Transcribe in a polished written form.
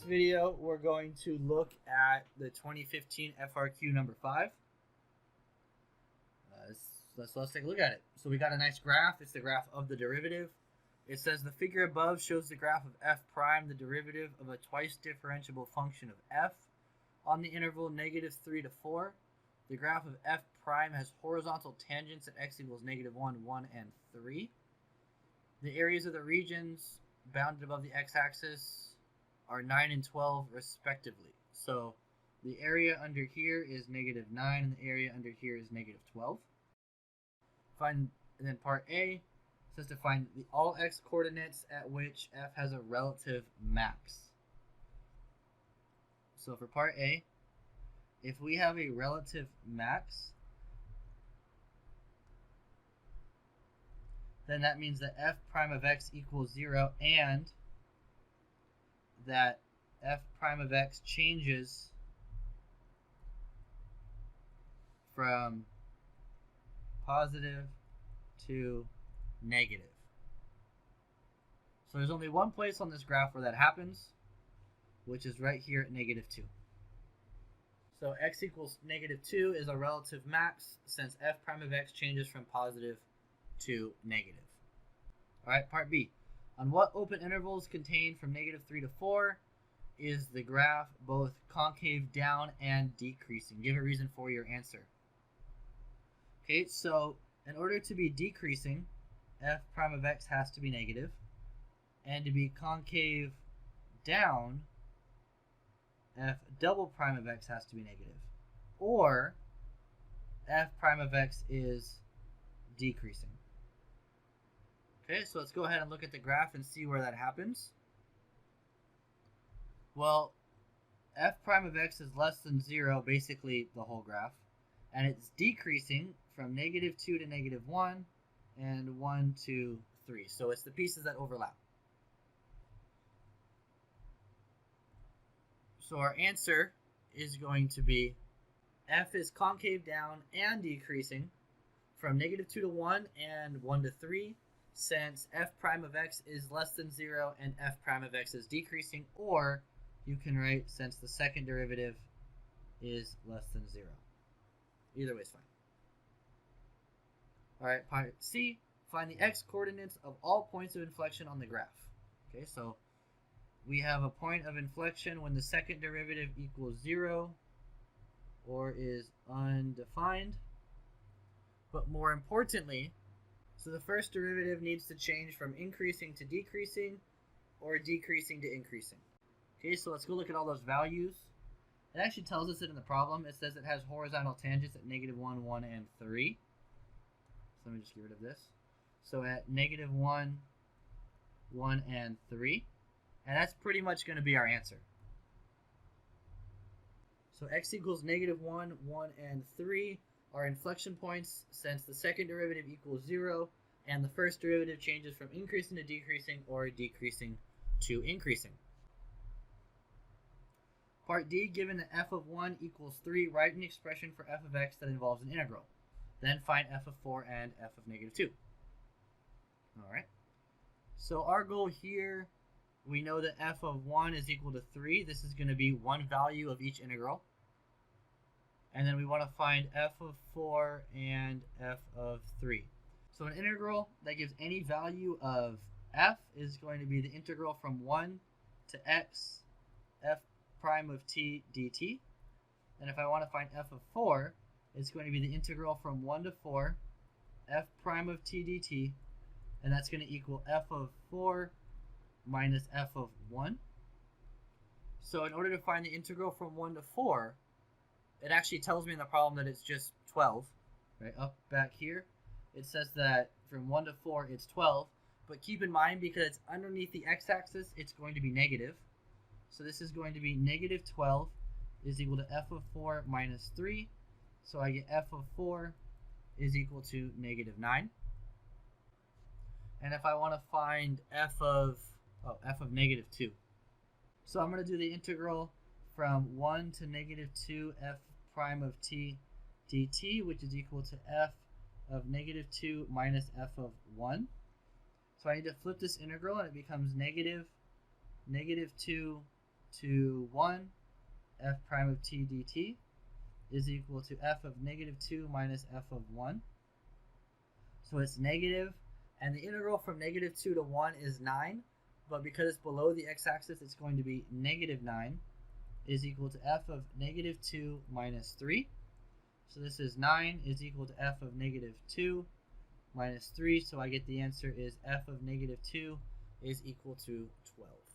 video, we're going to look at the 2015 FRQ number 5. Let's take a look at it. So we got a nice graph. It's the graph of the derivative. It says the figure above shows the graph of f prime, the derivative of a twice differentiable function of f on the interval -3 to 4. The graph of f prime has horizontal tangents at x equals -1, 1, and 3. The areas of the regions bounded above the x-axis are 9 and 12 respectively. So the area under here is -9 and the area under here is -12. And then part A says to find the all x coordinates at which f has a relative max. So for part A, if we have a relative max, then that means that f prime of x equals 0 and that f prime of x changes from positive to negative. So there's only one place on this graph where that happens, which is right here at -2. So x equals -2 is a relative max since f prime of x changes from positive to negative. All right, part B. On what open intervals contained from -3 to 4 is the graph both concave down and decreasing? Give a reason for your answer. Okay, so in order to be decreasing, f prime of x has to be negative, and to be concave down, f double prime of x has to be negative, or f prime of x is decreasing. Okay, so let's go ahead and look at the graph and see where that happens. Well, f prime of x is less than 0, basically the whole graph, and it's decreasing from -2 to -1 and 1 to 3. So it's the pieces that overlap. So our answer is going to be f is concave down and decreasing from -2 to 1 and 1 to 3, since f prime of x is less than 0 and f prime of x is decreasing, or you can write since the second derivative is less than 0. Either way is fine. All right, part C, find the x coordinates of all points of inflection on the graph. Okay, so we have a point of inflection when the second derivative equals 0 or is undefined. But more importantly, so the first derivative needs to change from increasing to decreasing or decreasing to increasing. Okay, so let's go look at all those values. It actually tells us it in the problem. It says it has horizontal tangents at -1, 1, and 3. So let me just get rid of this. So at -1, 1, and 3. And that's pretty much going to be our answer. So x equals -1, 1, and 3 are inflection points since the second derivative equals 0 and the first derivative changes from increasing to decreasing or decreasing to increasing. Part D, given that f of 1 equals 3, write an expression for f of x that involves an integral. Then find f of 4 and f of -2. All right. So our goal here, we know that f of 1 is equal to 3. This is going to be one value of each integral. And then we want to find f of 4 and f of 3. So an integral that gives any value of f is going to be the integral from 1 to x f prime of t dt. And if I want to find f of 4, it's going to be the integral from 1 to 4 f prime of t dt, and that's going to equal f of 4 minus f of 1. So in order to find the integral from 1 to 4, it actually tells me in the problem that it's just 12. Right up back here, it says that from 1 to 4 it's 12, but keep in mind because it's underneath the x-axis, it's going to be negative. So this is going to be -12 is equal to f of 4 minus 3. So I get f of 4 is equal to -9. And if I want to find f of -2, so I'm going to do the integral from 1 to -2 f prime of t dt, which is equal to f of -2 minus f of 1. So I need to flip this integral, and it becomes -2 to 1 f prime of t dt is equal to f of negative 2 minus f of 1. So it's negative, and the integral from negative 2 to 1 is 9, but because it's below the x-axis, it's going to be negative 9 is equal to f of negative 2 minus 3. So this is 9 is equal to f of negative 2 minus 3, so I get the answer is f of negative 2 is equal to 12.